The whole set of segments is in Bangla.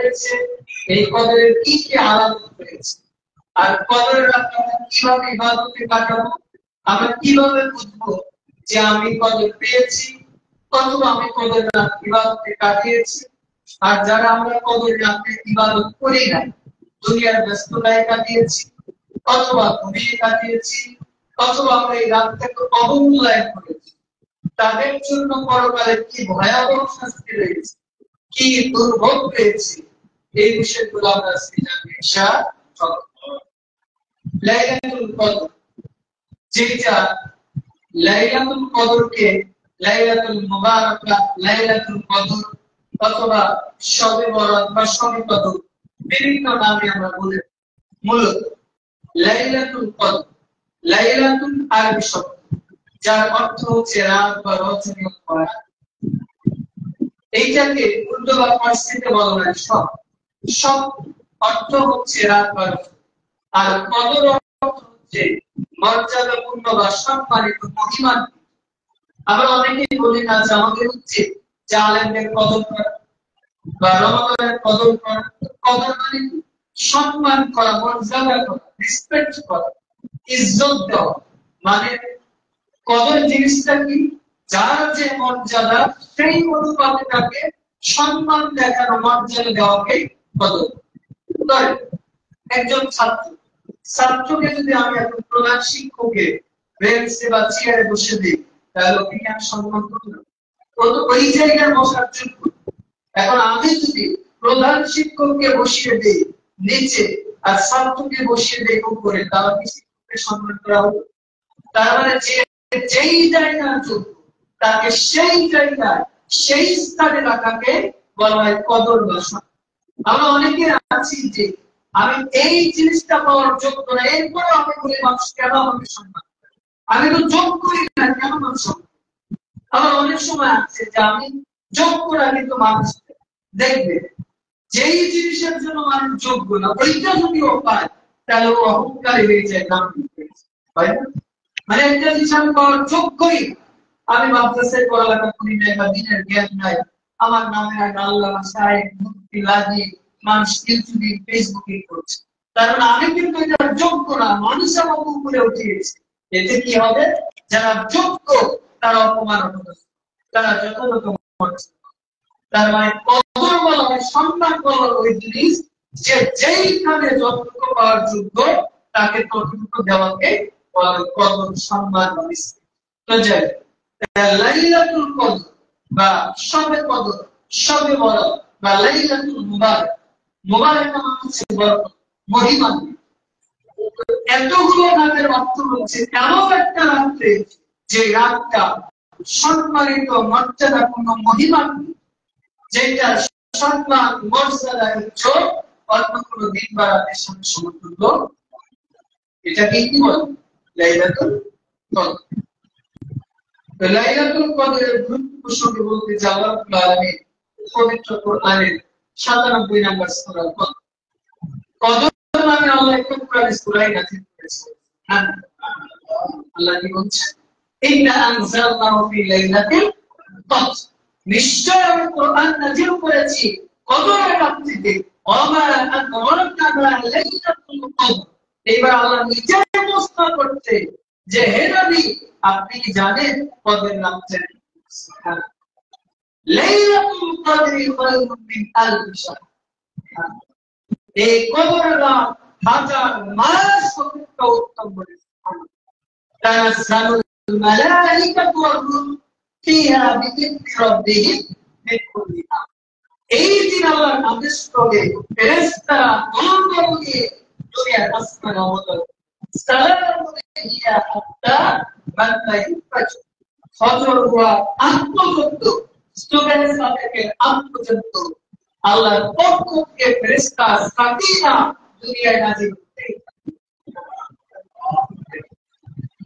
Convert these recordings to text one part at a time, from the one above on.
রয়েছে, এই কদরের কি কি আলামত রয়েছে, আর কদরের রাত আমরা কিভাবে ইবাদতে কাটাবো, আমরা কিভাবে বুঝবো যে আমি কদর পেয়েছি অথবা আমি কদর রাত ইবাদতে কাটিয়েছি। আর যারা আমরা কদর রাতে ইবাদত করি না, দুনিয়ার ব্যস্ততায় কাটিয়েছি অথবা ঘুমিয়ে কাটিয়েছি অথবা আমরা এই রাতটাকে অবমূল্যায়ন করেছি, তাদের জন্য পরকালে কি ভয়াবহ শাস্তি রয়েছে, কি দুর্ভোগ রয়েছে, এই বিষয়গুলো আমরা আজকে জানবো ইনশাআল্লাহ। লাইলাতুল কদর, যেটা লাইলাতুল কদরকে লাইলাতুল মুবারাকা, লাইলাতুল কদর অথবা শবে বরাত বা শবে কদর বিভিন্ন নামে আমরা বলি। মূলত লাইলাতুল কদর, লাইলাতুল আরবি শব্দ, যার অর্থ হচ্ছে রাত বা রজনী করা। এইটাকে উর্দু বা ফার্সিতে বলা হয় সব। সব অর্থ হচ্ছে রাত বা রজনী, আর কদর অর্থ হচ্ছে মর্যাদাপূর্ণ বা সম্মানিত, মহিমান। আমরা অনেকেই বলি না যে আমাদের উচিত যে আলেমদের কদর করা বা রমাদানের কদর করা। কদর মানে সম্মান করা, মর্যাদা করা, রেসপেক্ট করা, ইজ্জত দেওয়া। মানে কদর জিনিসটা কি, যার যে মর্যাদা সেই অনুপাতে তাকে সম্মান দেখানো, মর্যাদা দেওয়াকে কদর। ধরেন একজন ছাত্রকে যদি আমি এখন প্রধান শিক্ষককে বেঞ্চে বা চেয়ারে বসে দিই, তাহলে ওকে আমি সম্মান করব না, ও তো ওই জায়গায় বসার যোগ্য। এখন আমি যদি প্রধান শিক্ষককে বসিয়ে দিই নিচে আর ছাত্রকে বসিয়ে দিই উপরে, তাহলে কি শিক্ষককে সম্মান করা হবে? তার মানে যেই জায়গার যোগ্য তাকে সেই জায়গায় সেই স্থানে রাখাকে বলা হয় কদর বা সম্মান। আমরা অনেকে আছি যে আমি এই জিনিসটা পাওয়ার যোগ্য না, এরপরে আমি বলি মানুষ কেন আমাকে সম্মান করে, আমি তো যোগ্যই না, কেন মানুষ সম্মান। আবার অনেক সময় আছে যে আমি যোগ্য না কিন্তু মানুষ দেখবে যেই জিনিসের জন্য মানুষ যোগ্য না, ওইটা যদি ও পায় তাহলে ও অহংকারী হয়ে যায়, নাম হয় না? মানে একটা জিনিস আমি পাওয়ার যোগ্যই, আমি মাদ্রাসায় পড়ালেখা করি নাই বা দিনের জ্ঞান নাই, আমার নামে আগে আল্লাহ সাহেব মুক্তি লাগিয়ে মানুষ ইউটিউবে ফেসবুকে করছে, তার মানে আমি কিন্তু এটা যোগ্য না, মানুষ আমাকে উপরে উঠিয়েছে। এতে কি হবে? যারা যোগ্য তারা অপমান হবে, তারা যথাযথ মানুষ। তার মানে কদর বলা হয়, সম্মান বলা হয় ওই জিনিস যে যেইখানে যতটুকু পাওয়ার যোগ্য তাকে ততটুকু দেওয়াকে বলা হয় কদর, সম্মান বা রেসপেক্ট। তো যাই লাইলাতুল কদর বা শবে কদর, শবে বরাত বা লাইলাতুল মুবারাক, মুবারাক মানে হচ্ছে বরকত, মহিমা। এতগুলো নামের অর্থ হচ্ছে এমন একটা রাত্রে যে রাতটা সম্মানিত, মর্যাদাপূর্ণ, মহিমা, যেটা সম্মান, মর্যাদা, ইজ্জত অন্য কোনো দিন বা রাতের সাথে সমতুল্য। এটাকে কি বলে? লাইলাতুল কদর। তো লাইলাতুল কদরের গুরুত্ব প্রসঙ্গে বলতে যে আল্লাহ রাব্বুল আলামিন পবিত্র কোরআনের ৯৭ নম্বর সূরা কদর নামে আল্লাহ একটা কোরআনের সূরাই নাযিল করেছেন। আল্লাহ কি বলছেন? ইন্না আনজালনাহু ফি লাইলাতিল কদর, নিশ্চয় আমি কোরআন নাযিল করেছি কদরের রাত্রিতে। ওমা আদরাকা লাইলাতুল কদর। এবার আল্লাহ নিজে প্রশ্ন করতে যে হে নবী, আপনি কি জানেন কদরের রাত্রি? সুবহানাল্লাহ। লাইলাতুল কদরি খায়রুম মিন আলফি শাহর। এই কদরের রাত হাজার মাস অপেক্ষা উত্তম বলে। তানাজ্জালুল মালাইকাতু ওয়ার রূহ ফিহা বিইذনি রাব্বিহিম মিন কুল্লি আমর। এই দিন আল্লাহর আদেশ ক্রমে ফেরেশতারা দল নিয়ে দুনিয়ার আসমানে অবতরণ। সালামুন আলাইহিয়া হাত্তা মাতলাইল ফাজর। ফজর হওয়া আগ পর্যন্ত, স্টুডেন্টস থেকে আগ পর্যন্ত আল্লাহর পক্ষ থেকে ফেরেশতা সাকিনা দুনিয়ায় নাযিল হতে।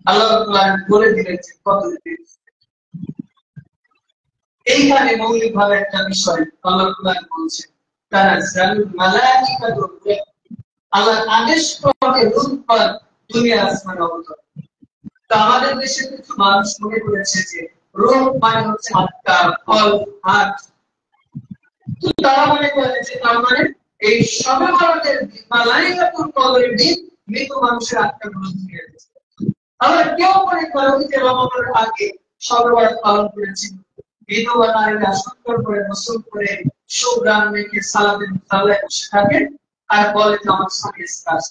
আল্লাহ তাআলা বলে দিলেন যে কদর দিন। এইখানে মৌলিকভাবে একটা বিষয় আল্লাহ তাআলা বলছেন, তানাজ্জালুল মালাইকাতু, আল্লাহর আদেশ ক্রমে রূহ দুনিয়ার আসমানে অবতরণ। তো আমাদের দেশে কিছু মানুষ মনে করেছে যে রূহ মানে হচ্ছে আত্মা, ফল, হাত। তো তারা মনে করে যে তার মানে এই শবে বরাতের দিন বা লাইলাতুল কদরের দিন মৃত মানুষের আত্মাগুলো ফিরে যাচ্ছে। আবার কেউ মনে করে যে রমজানের আগে শবে বরাত পালন করেছিল, বিধবা নারীরা সুন্দর করে গোসল করে সুগ্রাম মেখে সালাতের মুসাল্লায় বসে থাকে আর বলে যে আমার স্বামী কাজ।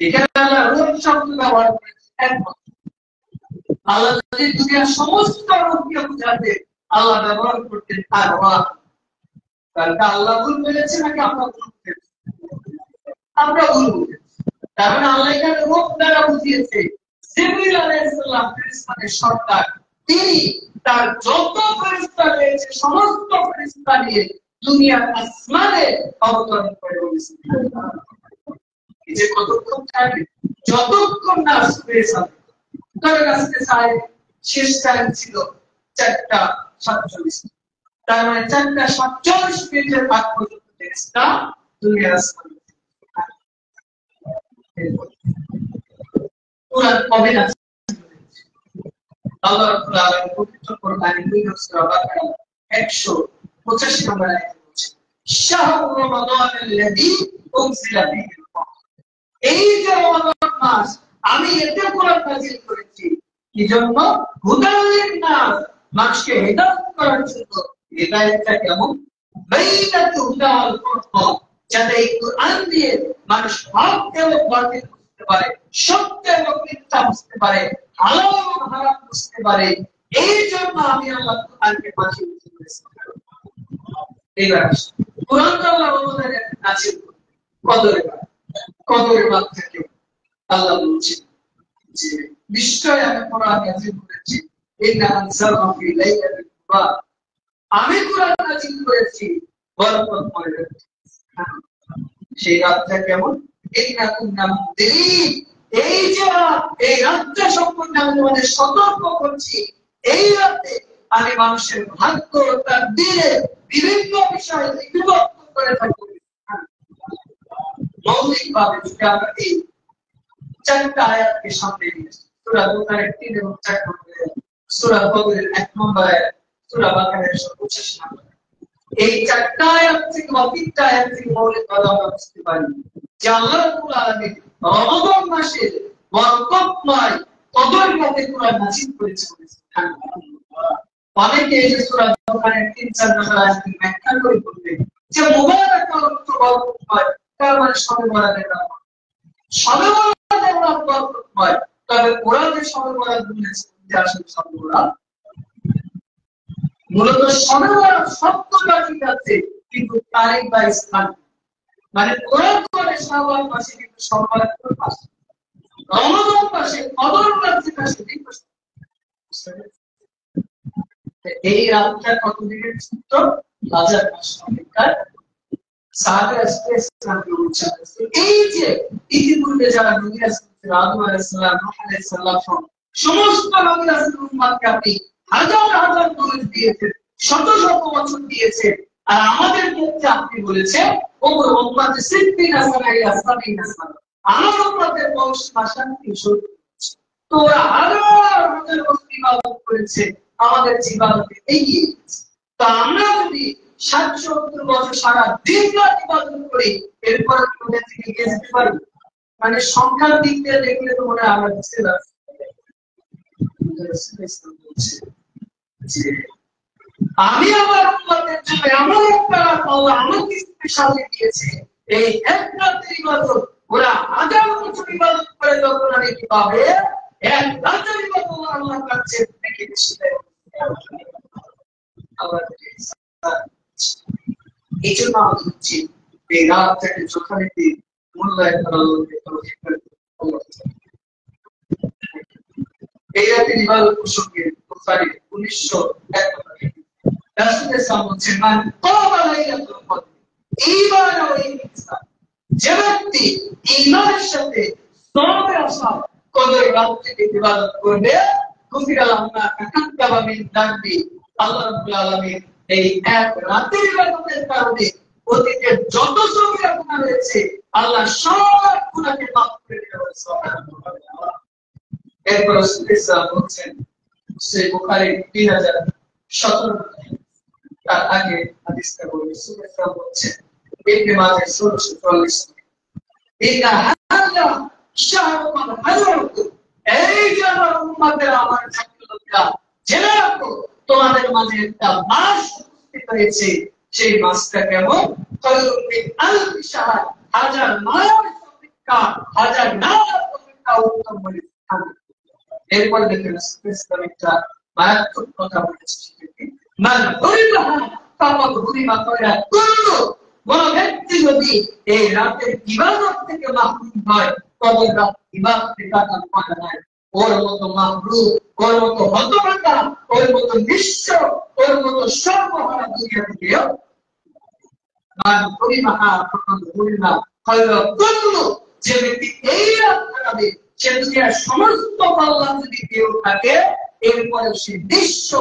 এখানে আল্লাহ রূহ শব্দ ব্যবহার করেছেন। আল্লাহ যদি দুনিয়ার সমস্ত রূহকে বোঝাতে আল্লাহ ব্যবহার করতেন তার রূহ, তাহলে আল্লাহ ভুল বলেছে নাকি আমরা ভুল বলেছি? আমরা ভুল বলেছি। তার মানে আল্লাহ এখানে রূহ দ্বারা বুঝিয়েছে জিবরিল আলাইহিস সালাম ফেরেশতাদের সর্দার, তিনি তার যত ফেরেশতা রয়েছে সমস্ত ফেরেশতা নিয়ে দুনিয়ার আসমানে অবতরণ করে বলেছেন। এই যে কতক্ষণ থাকে, যতক্ষণ না স্পেস হবে। ধরে আসতে চাই শেষ টাইম ছিল 4:47, তার মানে 4:47 মিনিটের আগ পর্যন্ত ফেরেশতা দুনিয়ার আসমানে। কুরআন কবে নাযিল হয়েছে? আল্লাহ রাব্বুল আলামিন পবিত্র কোরআনে সূরা বাকারা 185 নম্বর আয়াতে বলেছেন, শাহরু রমাদানাল্লাযী উনজিলা ফীহিল কুরআন। এই যে রমজান মাস, আমি এতে কোরআন নাযিল করেছি কি জন্য? হুদাল লিন-নাস, মানুষকে হেদায়েত করার জন্য। হেদায়েতটা কেমন? বাইনাতু হুদা ওয়াল ফুরকান, যাতে এই কোরআন দিয়ে মানুষ হক এবং বাতিল বুঝতে পারে, সত্য এবং মিথ্যা বুঝতে পারে, হালাল এবং হারাম বুঝতে পারে। এই জন্য আমি আল্লাহ কোরআনকে নাযিল করেছি। এইবার কোরআন আল্লাহ রমজানে নাযিল করেন কদরের রাত থেকে। আল্লাহ বলছেন যে নিশ্চয় আমি কোরআন নাযিল করেছি, ইন্না আনজালনাহু ফি লাইলাতিল মুবারাক, আমি কোরআন নাযিল করেছি বরকতময় রাতে। সেই রাতটা কেমন? ইন্না কুন্না মুনদিরিন, এই যে এই রাতটা সম্পর্কে আমি তোমাদের সতর্ক করছি। এই রাতে আমি মানুষের ভাগ্য তার দিলে বিভিন্ন বিষয় লিপিবদ্ধ করে থাকবো। মৌলিকভাবে যদি আমরা এই 4টা আয়াতকে সামনে নিয়ে আসি, সূরা বুখারীর 3 এবং 4 নম্বর আয়াত, সূরা কদরের 1 নম্বর আয়াত, সূরা বাকারার 185 নম্বর আয়াত, এই 4টা আয়াত থেকে বা 3টা আয়াত থেকে মৌলিকভাবে আমরা বুঝতে পারি যে আল্লাহ রাব্বুল আলামিন রমজান মাসে বরকতময় কদর রাতে কোরআন নাযিল করেছেন। অনেকে এই যে সূরা বুখারীর 3-4 নম্বর আয়াতকে ব্যাখ্যা করে বলবেন যে মুবারাক অর্থ বরকতময়, তার মানে শবে বরাতের রাত। শবে বরাতের রাত বরকতময়, তবে কোরআনে শবে বরাত বলেছে যে আসলে শবে বরাত মূলত শবে বরাত শব্দটা ঠিক আছে, কিন্তু তারিখ বা স্থান, মানে কোরআন করে শাবান মাসে কিন্তু শবে বরাতের পাশে, রমজান মাসে কদর রাত যেটা সেটাই পাশে। এই রাতটা কত দিনের ছোট? 1000 মাস অপেক্ষার। এই যে ইতিপূর্বে যারা নবী রাসূল আদম আলাইহিস সালাম, নূহ আলাইহিস সালাম সমস্ত নবী রাসূল উম্মতকে আপনি হাজার হাজার বছর দিয়েছেন, শত শত বছর দিয়েছেন, আর আমাদের ক্ষেত্রে আপনি বলেছেন ওমর উম্মতে সিদ্দিন হাসান ইলা সাবিন হাসান, আমার উম্মতের বংশ ভাষা 300। তো ওরা হাজার হাজার বছর ইবাদত করেছে, আমাদের জীবনে এগিয়ে গেছে। তো আমরা যদি 60-70 বছর সারা দিন রাত ইবাদত করি, এরপর আমাদের থেকে এগিয়ে যেতে পারবো? মানে সংখ্যার দিক দিয়ে দেখলে তো মনে হয় আমরা বুঝতে পারছি যে আমি আমার উম্মতের জন্য এমন একটা রাত আল্লাহ আমাকে স্পেশালি দিয়েছে, এই এক রাতের ইবাদত ওরা হাজার বছর ইবাদত করে যখন নাকি পাবে, এক রাতের ইবাদত আল্লাহর কাছে থেকে বেশি দেয়। এই জন্য আমাদের উচিত এই রাতটাকে যথারীতি মূল্যায়ন করা। এই রাতের ইবাদত প্রসঙ্গে বুখারী 1901 রাসূলের সাল্লাল্লাহু আলাইহি ওয়াসাল্লাম ক্বামা লাইলাতুল কদর ঈমান ওয়া ইহসান, যে ব্যক্তি ঈমানের সাথে সওয়াবের আশা কদরের রাতটিকে ইবাদত করবে, গুফিরা লাহু মা তাকাদ্দামা মিন যামবি, আল্লাহ রাব্বুল আলামিন এই এক রাতের ইবাদতের কারণে অতীতের যত সগীরা গুনাহ রয়েছে আল্লাহ সব গুনাহকে মাফ করে দেবেন সুবহানাল্লাহ। এরপর রাসূল বলছেন সহিহ বুখারী 3017 তার আগে হাদিসটা বলি, রাসূল বলছে ইবনে মাজাহ 1644 ইন্না হাযা শাহরুল হাজরাত, এই যে আমার উম্মতের আমার ছাত্ররা জেনে রাখো তোমাদের মাঝে একটা মাস উপস্থিত হয়েছে, সেই মাসটা কেমন? আলফি শাহর, হাজার মাস অপেক্ষা, হাজার মাস অপেক্ষা উত্তম বলে। এরপরে দেখেন একটা মারাত্মক কথা বলেছে, মান হুরিমাহা ফাকাদ হুরিমা খায়রা কুল্লু, কোন ব্যক্তি যদি এই রাতের ইবাদত থেকে মাহরুম হয়, তবে রাত ইবাদত থেকে কাটা নাই। ওর মতো মাহরুম, ওর মতো হতভাগা, ওর মতো নিঃস্ব, ওর মতো সর্বহারা দুনিয়া থেকেও মান হুরিমাহা ফাকাদ হুরিমা খায়রা কুল্লু, যে ব্যক্তি এই রাত কাটাবে সে দুনিয়ার সমস্ত কল্যাণ যদি কেউ থাকে, এরপরে সে নিঃস্ব।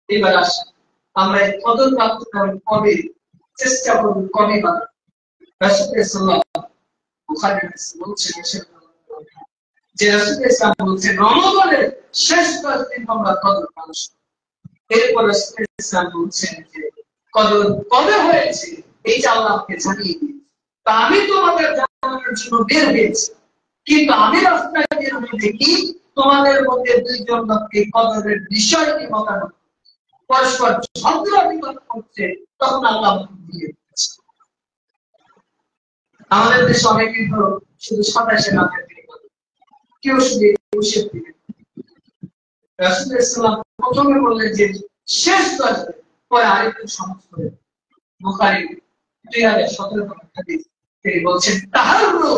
এবার আসে আমরা এই কদর প্রাপ্ত কবে চেষ্টা করব, কবে বাদ রাসূল সাল্লাল্লাহু আলাইহি ওয়াসাল্লাম বলছেন যে রাসূল সাল্লাল্লাহু বলছেন রমজানের শেষ 10 দিন আমরা কদর পালন। এরপর রাসূল সাল্লাল্লাহু বলছেন যে কদর কবে হয়েছে এই যে আল্লাহকে জানিয়ে দিন, তা আমি তোমাদের জানানোর জন্য বের হয়েছি, কিন্তু আমি রাস্তায় বের হয়ে দেখি তোমাদের মধ্যে দুইজন লোককে কদরের বিষয়টি মতামত পরস্পর ঝগড়া বিবাদ করছে, তখন আল্লাহ দিয়ে দিচ্ছে। আমাদের দেশে অনেক কিন্তু শুধু 27 রাতের দিন করে, কেউ শুধু 21 দিন। রাসূল সাল্লাল্লাহু প্রথমে বললেন যে শেষ 10 দিন, পরে আরেকটু সহজ করে বুখারী 2017 হাদিস তিনি বলছেন তাহাররু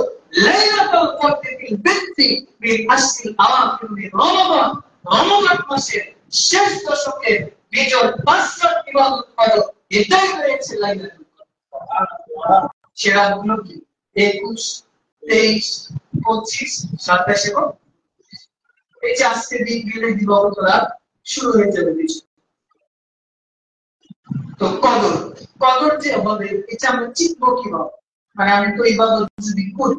লাইলাতুল কদরিল বিত্তি মিন আসরিল আওয়াখির মিন রমাদান, রমজান মাসের শেষ দশকে বিজয় 5 ইবাদত করো, এটাই হয়েছে লাইলাতুল কদর। সেরা গুলো কি? 21, 23, 25, 27 এবং এই যে আজকে দিন গেলে দিবাগতরা শুরু হয়ে যাবে বিষয়। তো কদর, কদর যে হবে এটা আমরা চিনব কিভাবে? মানে আমি তো ইবাদত যদি করি,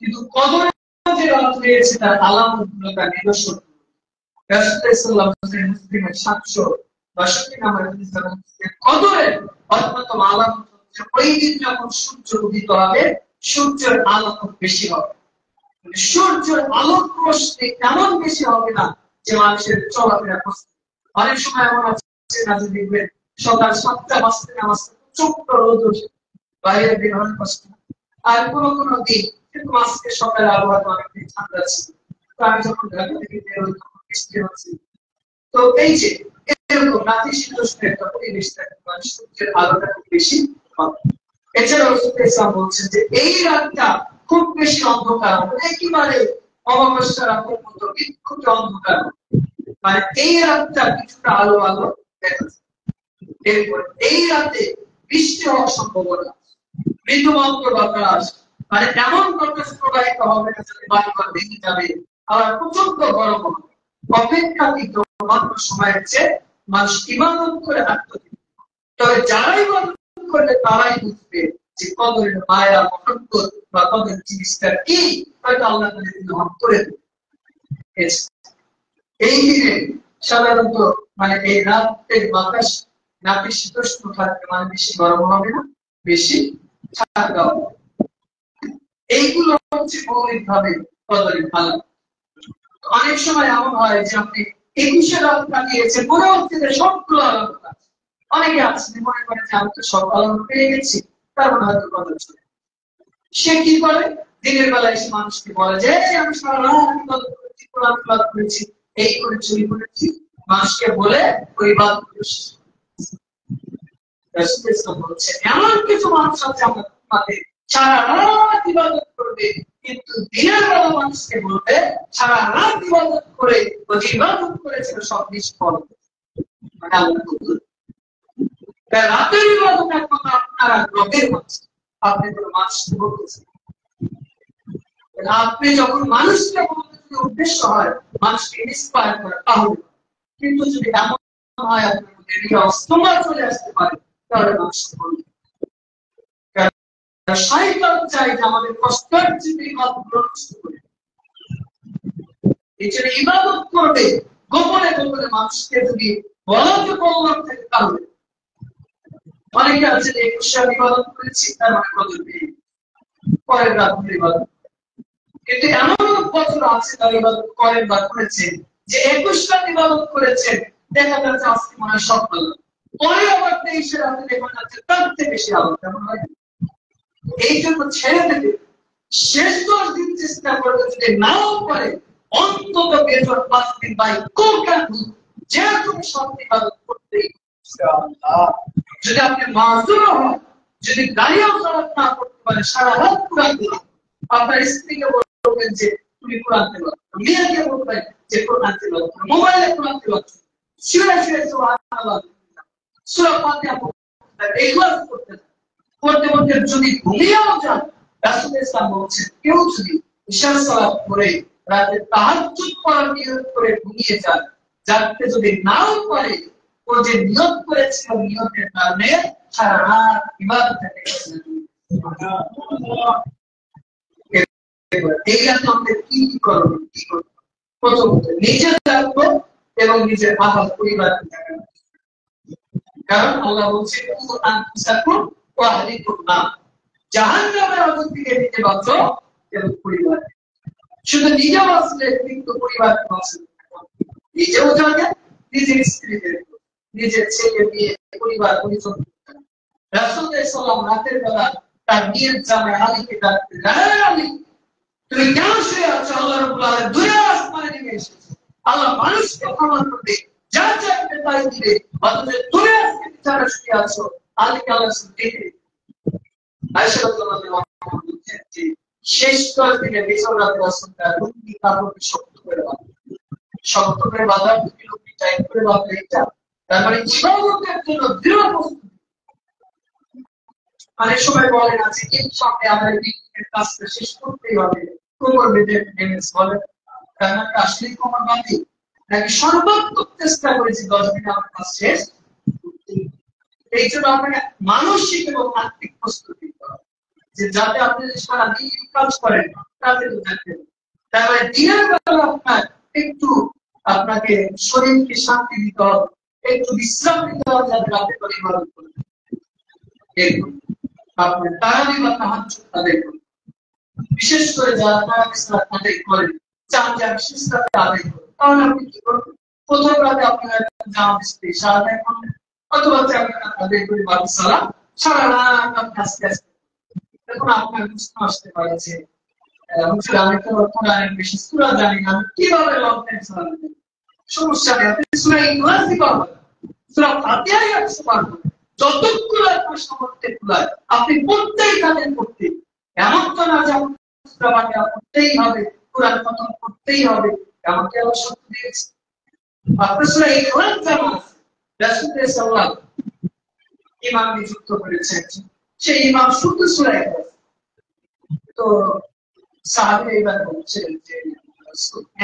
কিন্তু কদর যে রাত হয়েছে তার আলামতগুলো, তার নিদর্শন রাসূল সাল্লাল্লাহু আলাইহি ওয়াসাল্লামের 762 নম্বর হাদিসে কদরের অন্যতম আলামত হচ্ছে ওই দিন যখন সূর্য উদিত হবে, সূর্যের আলো খুব বেশি হবে। মানে সূর্যের আলোক রশ্মি এমন বেশি হবে না যে মানুষের চলাফেরা কষ্ট। অনেক সময় এমন আছে না যে দেখবেন সকাল 7টা বাজতে না বাজতে ছোট্ট রোদ ওঠে, বাইরে বের হওয়ার কষ্ট। আর কোনো কোনো দিন কিন্তু আজকে সকালে আবহাওয়া অনেকদিন ঠান্ডা ছিল, তো আমি যখন ঢাকা থেকে বের হই তখন বৃষ্টি হচ্ছে। তো এই যে এরকম নাতিশীতোষ্ণ একটা পরিবেশ থাকে, মানে সূর্যের আলোটা খুব বেশি হবে। এছাড়াও রাসূল সাল্লাল্লাহু বলছেন যে এই রাতটা খুব বেশি অন্ধকার, একেবারে অমাবস্যার রাতের মতো বিক্ষুব্ধ অন্ধকার, মানে এই রাতটা কিছুটা আলো আলো দেখা যায়। এরপর এই রাতে বৃষ্টি হওয়ার সম্ভাবনা, মৃদুমন্দ বাতাস, মানে এমন বাতাস প্রবাহিত হবে না যাতে বাড়িঘর ভেঙে যাবে, আবার প্রচন্ড গরম হবে। অপেক্ষাকৃত মাত্র সময় হচ্ছে মানুষ ইবাদত করে আত্মতৃপ্তি। তবে যারা ইবাদত করলে তারাই বুঝবে যে কদরের মায়া, মহব্বত বা কদর জিনিসটা কি, হয়তো আল্লাহ তাআলা গ্রহণ করে দেবে। এই দিনে সাধারণত মানে এই রাতের বাতাস নাতিশীতোষ্ণ থাকবে, মানে বেশি গরম হবে না, বেশি ঠান্ডা হবে। এইগুলো হচ্ছে মৌলিক ভাবে কদরের ভালো। অনেক সময় এমন হয় যে আপনি 21 রাত কাটিয়েছে, মনে হচ্ছে যে সবগুলো আলাদা। অনেকে আছে মনে করে যে আমি তো সব আলাদা পেয়ে গেছি, তার মানে হয়তো কদর চলে। সে কি করে? দিনের বেলায় এসে মানুষকে বলে যে আমি সারা রাত ইবাদত করেছি, কোরআন তেলাওয়াত করেছি, এই করেছি, ওই করেছি, মানুষকে বলে ওই ইবাদত করেছি। রাসূল সাল্লাল্লাহু বলছেন এমন কিছু মানুষ আছে আমাদের উম্মতে সারা রাত ইবাদত করবে, কিন্তু দিনের বেলা মানুষকে বলবে সারা রাত ইবাদত করে ওই ইবাদত করেছিল সব নিষ্ফল। মানে আল্লাহ কবুল। তাই রাতের ইবাদতের কথা আপনারা রবের মাঝে, আপনি কোনো মানুষকে বলতেছেন। আপনি যখন মানুষকে বলতে উদ্দেশ্য হয় মানুষকে ইন্সপায়ার করা, তাহলে। কিন্তু যদি এমন হয় আপনার মধ্যে অস্তমা চলে আসতে পারে, তাহলে মানুষকে বলবে। শয়তান চায় যে আমাদের কষ্টের যে ইবাদত নষ্ট করে, এই জন্য ইবাদত করবে গোপনে গোপনে মানুষকে যদি বলা যে বললাম থেকে তাহলে অনেকে আছে যে 21 সাল ইবাদত করেছি তার মানে কদর পেয়ে পরের রাত ইবাদত, কিন্তু এমন বছর আছে তারা ইবাদত করেন বা করেছেন যে 21 রাত ইবাদত করেছেন, দেখা যাচ্ছে আজকে মনে হয় সব ভালো, পরে আবার 23 রাতে দেখা যাচ্ছে তার থেকে বেশি আলো। কেমন হয়? এই জন্য ছেড়ে দেবে, শেষ 10 দিন চেষ্টা করবে, যদি নাও পারে অন্তত বেতন 5 দিন বাই কোরআন যে তুমি সত্যি ইবাদত করতেই ইনশাআল্লাহ। যদি আপনি মাযুর হন, যদি গাড়িও চালাতে না করতে পারে, সারা রাত কোরআন পড়ুন। আপনার স্ত্রীকে বলবেন যে তুমি কোরআন তেলাওয়াত করো, মেয়েকে বলবেন যে কোরআন তেলাওয়াত করো, মোবাইলে কোরআন তেলাওয়াত করো, শুয়ে শুয়ে সুবহানাল্লাহ, সূরা ফাতিহা পড়তে, ইখলাস করতে করতে করতে যদি ঘুমিয়েও যান, রাসূল ইসলাম বলছেন কেউ যদি ইশার সালাত পড়ে রাতে তাহাজ্জুদ পড়ার নিয়ত করে ঘুমিয়ে যান, জাগতে যদি নাও পারে, ও যে নিয়ত করেছিল নিয়তের কারণে সারা রাত ইবাদতে লেগেছিল। এই জন্য আমাদের কি করব, কি করব? প্রথমত নিজে থাকবো এবং নিজের আহাল পরিবারকে থাকবো, কারণ আল্লাহ বলছে জাহান্নামের আগুন থেকে নিজে বাঁচো এবং পরিবার। শুধু নিজে বাঁচলে কিন্তু পরিবারকে বাঁচবে, নিজেও জানে নিজের স্ত্রীদের, নিজের ছেলে মেয়ে পরিবার পরিজন। রাসূল সাল্লাল্লাহু আলাইহি রাতের বেলা তার মেয়ের জামাই আলীকে ডাকতে, আলী তুমি কেন শুয়ে আছো? আল্লাহ রাব্বুল আলামিন দুনিয়া আসমানে নেমে এসেছে, আল্লাহ মানুষকে ক্ষমা করবে, যা চাইবে তাই দিবে, অথচ তুমি আজকে বিছানায় শুয়ে আছো। আলীকে আল্লাহ দেখে আয়েশা রাদিয়াল্লাহু আনহা বলছেন যে শেষ 10 দিনে বিছানাতে রাসূল তার লুঙ্গি কাপড়কে শক্ত করে বাঁধে, শক্ত করে বাঁধা, লুঙ্গি টাইট করে বাঁধে, এটা তার মানে ইবাদতের জন্য দৃঢ় প্রস্তুতি। অনেক সময় বলেন আছে এই সামনে আমাদের দিনের কাজটা শেষ করতেই হবে, কোমর বেঁধে ড্যামেজ বলে, কারণ আসলে কোমর বাঁধি নাকি সর্বাত্মক চেষ্টা করেছি 10 দিনে আমার কাজ শেষ। এই জন্য আপনাকে মানসিক এবং আত্মিক প্রস্তুতি যে যাতে আপনি সারা দিন কাজ করেন তাতে থাকবেন, তাহলে দিনের বেলা আপনার একটু আপনাকে শরীরকে শান্তি দিতে হবে, একটু বিশ্রাম দিতে হবে, যাতে রাতে করে ইবাদত করবেন। এরকম আপনি তারাবি বা তাহাজ্জুদ আদায় করুন, বিশেষ করে যারা তারাবি সালাত আদায় করেন চান যে আমি শেষ রাতে আদায় করব, তাহলে আপনি কি করবেন? প্রথম রাতে আপনারা জামাত ইশা আদায় করবেন, অথবা আদায় করে বাকি সালাত সারা রাত আপনি আস্তে আস্তে। এখন আপনার প্রশ্ন আসতে পারে যে হুজুর আমি তো কোরআনের বেশি সূরা জানি না, আমি কিভাবে লং টাইম সালাত দেব? সমস্যা নেই, আপনি সূরা ইখলাসই পারবেন, সূরা ফাতিহাই আপনি পারবেন, যতগুলো আপনার সামর্থ্যে কুলায় আপনি পড়তেই থাকেন, পড়তে। এমন তো না যে সূরা ফাতিহা পড়তেই হবে, কোরআন খতম করতেই হবে, এমনকি আল্লাহ শর্ত দিয়েছে। আপনার সূরা ইখলাস জানা আছে, রাসূল সাল্লাল্লাহু ইমাম নিযুক্ত করেছেন, সেই ইমাম শুধু সূরা ইখলাস। তো সাহাবী এবার বলছেন যে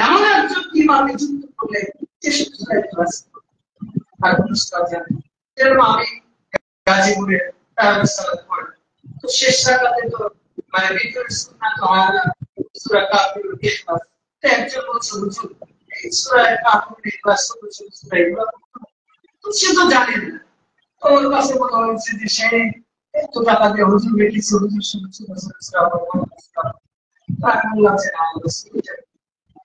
এমন একজন ইমাম নিযুক্ত করলে যে শুধু সূরা ইখলাস আর কোন সূরা জানে না। যেরকম আমি গাজীপুরে তারাবি সালাত পড়ি, তো শেষ রাকাতে তো মানে ভিতরে সুন্নাত হয় না সূরা কাফিরুল ইখলাস, তো একজন বলছে হুজুর এই সূরা কাফিরুল ইখলাস সূরা ইখলাস, তো সে তো জানে না, তো ওর কাছে মনে হচ্ছে যে সে এত টাকা দিয়ে হুজুর বেশি হুজুর সূরা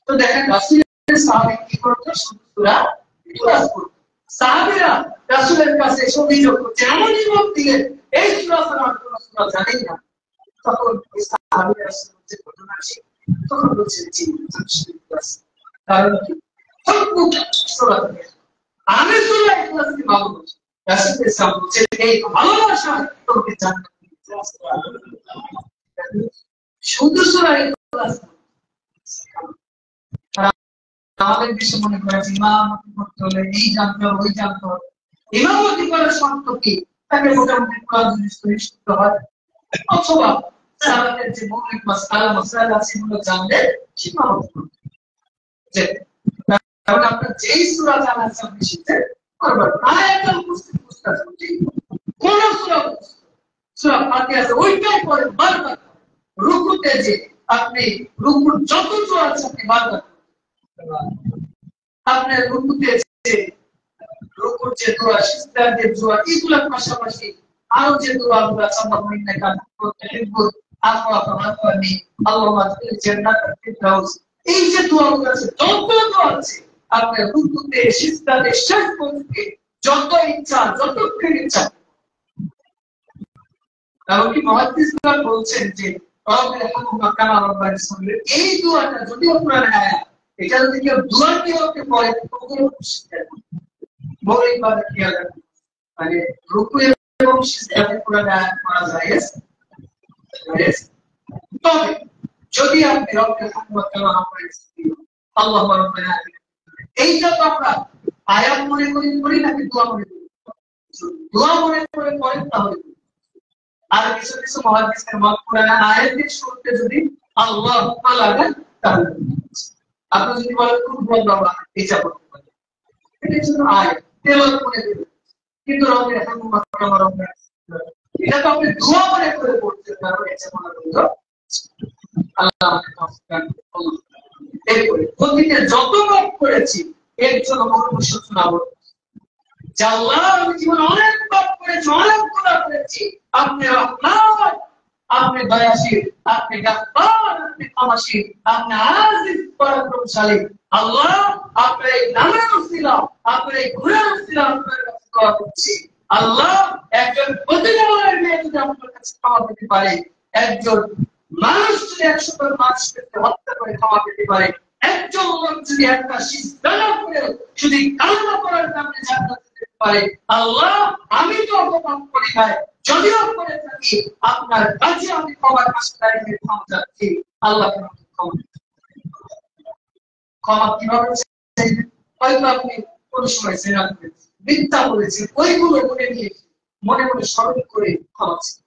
তো দেখেন রাসূলের সাহাবী কি করতো? সূরা ইখলাস পড়তো। সাহাবীরা রাসূলের কাছে অভিযোগ করছে, এমন ইমাম দিলেন এই সূরা ছাড়া আর কোনো সূরা জানেন না। তখন সাহাবীরা রাসূলের ঘটনা ছিল, তখন বলছে জি ইখলাস, কারণ কি সূরা আমি সূরা ইখলাসকে ভালোবাসি। রাসূলের সাহাবী বলছে এই ভালোবাসা তোমাকে জান্নাত দিবে, শুধু সূরা ইখলাস। আমাদের দেশে মনে করে ইমামতি করতে হলে এই জানতে হবে, ওই জানতে হবে। ইমামতি করার শর্ত কি? তাকে মোটামুটি কোরআন শিখতে হয়, অথবা সালাতের যে মৌলিক মাসআলা সেগুলো জানলে ইমামতি করতে হবে। কারণ আপনার যেই সূরা জানা আছে আপনি শিখতে পারবেন, আয়াতুল কুরসি মুখস্থ করতে কোন সূরা ফাতিহা আছে ওইটাই পড়েন বারবার। রুকুতে যে আপনি রুকুর যত দোয়া আছে আপনি বারবার আপনার রুকুতে যে রুকুর যে দোয়া, সিজদার দোয়া, এগুলোর পাশাপাশি আরো যে দোয়াগুলো আছে, আল্লাহুম্মা ইন্নাকা আফুউন তুহিব্বুল আফওয়া ফা'ফু আননি, আল্লাহুম্মা আদখিলনি জান্নাতাল ফিরদাউস, এই যে দোয়াগুলো আছে, যত দোয়া আছে আপনার রুকুতে, সিজদাতে, শেষ পর্যন্ত যত ইচ্ছা, যতক্ষণ ইচ্ছা। এমনকি মুহাদ্দিসরা বলছেন যে এই দোয়াটা যদিও কোরআনে আয়াত, এটা যদি কেউ দোয়া নিয়তে পড়ে তবুও মৌলিক ভাবে খেয়াল রাখবে, মানে রুকু এবং সিজদাতে কোরআনে আয়াত পড়া জায়েজ। তবে যদি আপনি রব্বির হামদা কামা রাব্বায়ানি আল্লাহুম্মা রাব্বানা এইটা তো আমরা আয়াত মনে করি নাকি দোয়া মনে করি? দোয়া মনে করে পড়েন তাহলে। আর কিছু কিছু মুহাদ্দিসের মত কোরআনে আয়াতের শুরুতে যদি আল্লাহ লাগে তাহলে আপনি যদি বলেন খুব বলবা এটা করতে পারেন, এটার জন্য আয়াত তেলাওয়াত করে দিবেন। কিন্তু রব্বির হামদা কামা রাব্বায়ানি এটা তো আপনি দোয়া মনে করে পড়তে পারবেন, এটা মনে করলে আল্লাহ এরপরে প্রতিদিন যত পাপ করেছি এর জন্য মহান সূচনা বলতে যে আল্লাহ আমি জীবনে অনেক পাপ করেছি, অনেক গুনাহ করেছি, আপনি রহমান, আপনি দয়াশীল, আপনি গাফফার, আপনি ক্ষমাশীল, আপনি আজিজ পরাক্রমশালী। আল্লাহ আপনার এই নামের উসিলা, আপনার এই গুণের উসিলা আপনার কাছে দোয়া করছি। আল্লাহ একজন প্রতিদিনের মেয়ে যদি আপনার কাছে ক্ষমা পেতে পারে, একজন মানুষ যদি 100 জন মানুষকে হত্যা করে ক্ষমা পেতে পারে, একজন লোক যদি একটা সিজদা করে যদি কালেমা পড়ার নামে জান্নাত পেতে পারে, আল্লাহ আমি তো অপরাধ করি নাই, যদিও করে থাকি আপনার কাছে আমি ক্ষমার আশায় ক্ষমা চাচ্ছি। আল্লাহ ক্ষমা কিভাবে চাইবেন? হয়তো আপনি কোন সময় জেনা করেছেন, মিথ্যা বলেছেন, ওইগুলো মনে নিয়ে মনে মনে স্মরণ করে ক্ষমা চাইবেন।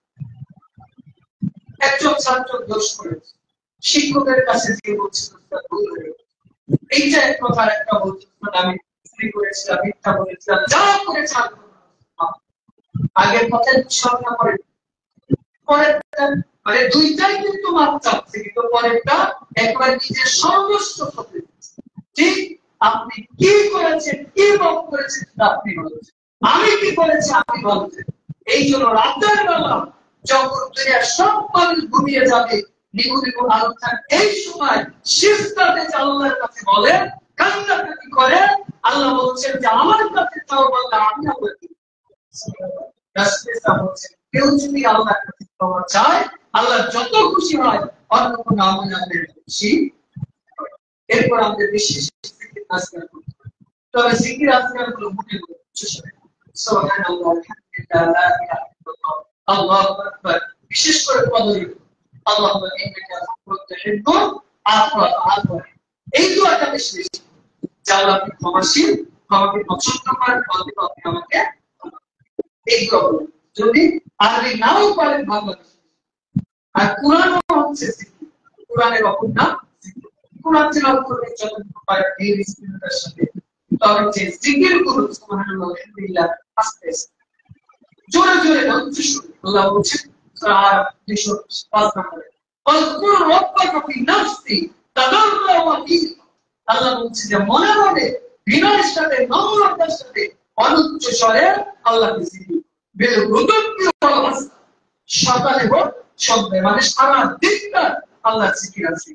একজন ছাত্র দোষ করেছে, শিক্ষকের কাছে গিয়ে বলছিল ভুল হয়ে গেছে, এইটা এক কথা একটা বলছিল আমি চুরি করেছিলাম, মিথ্যা বলেছিলাম, যা করেছিলাম আগের কথায় বিশ্বাস না করে পরেরটা, মানে দুইটাই কিন্তু মাপ চাচ্ছে, কিন্তু পরেরটা একবার নিজের সর্বস্ব করতে দিচ্ছে। ঠিক আপনি কি করেছেন, কি পাপ করেছেন আপনি বলেছেন, আমি কি করেছি আপনি বলছেন। এই জন্য রাতের বেলা যখন দুনিয়ার সব মানুষ ঘুমিয়ে যাবে, নিগুড়িগুলো আলো থাকে, এই সময় সিজদাতে আল্লাহর কাছে বলে, কান্নাকাটি করে, আল্লাহ বলছেন যে আমার কাছে চাও বললে আমি আপনাকে কেউ যদি আল্লাহর কাছে ক্ষমা চায়, আল্লাহ যত খুশি হয় অন্য কোনো আমল আমাদের খুশি। এরপর আমাদের বিশেষ আজকাল করতে হবে, তবে জিকির আজকাল গুলো মনে করে সুবহানাল্লাহ, আলহামদুলিল্লাহ, লা ইলাহা ইল্লাল্লাহ, আল্লাহু আকবার, বিশেষ করে পদে আল্লাহুম্মা ইন্নাকা আফুউন তুহিব্বুল আফওয়া ফা'ফু আননি, এই দোয়াটা বেশি যে আল্লাহ আপনি ক্ষমাশীল, ক্ষমাকে পছন্দ করেন, আপনি আমাকে এই দোয়া যদি আরবি নাও পারেন বাংলাদেশে। আর কোরআন হচ্ছে কোরআনের অপর নাম কোরআন তেলাওয়াত করতে যখন পারেন এই বিসমিল্লাহর সাথে, তবে যে জিকির করুন সুবহানাল্লাহ, আলহামদুলিল্লাহ, আস্তে আস্তে জোরে জোরে না, উচ্চ সুরে। আল্লাহ বলছেন সূরা 205 নম্বরে, ওয়াজকুর রাব্বাকা ফি নাফসি তাদাররুআ ওয়া খীফা, আল্লাহ বলছে যে মনে মনে বিনয়ের সাথে, নম্রতার সাথে, অনুচ্চ স্বরে আল্লাহকে জিকির বিল গুদুবি ওয়াল আসর, সকালে হোক সন্ধ্যায়, মানে সারা দিনটা আল্লাহর জিকির আছে।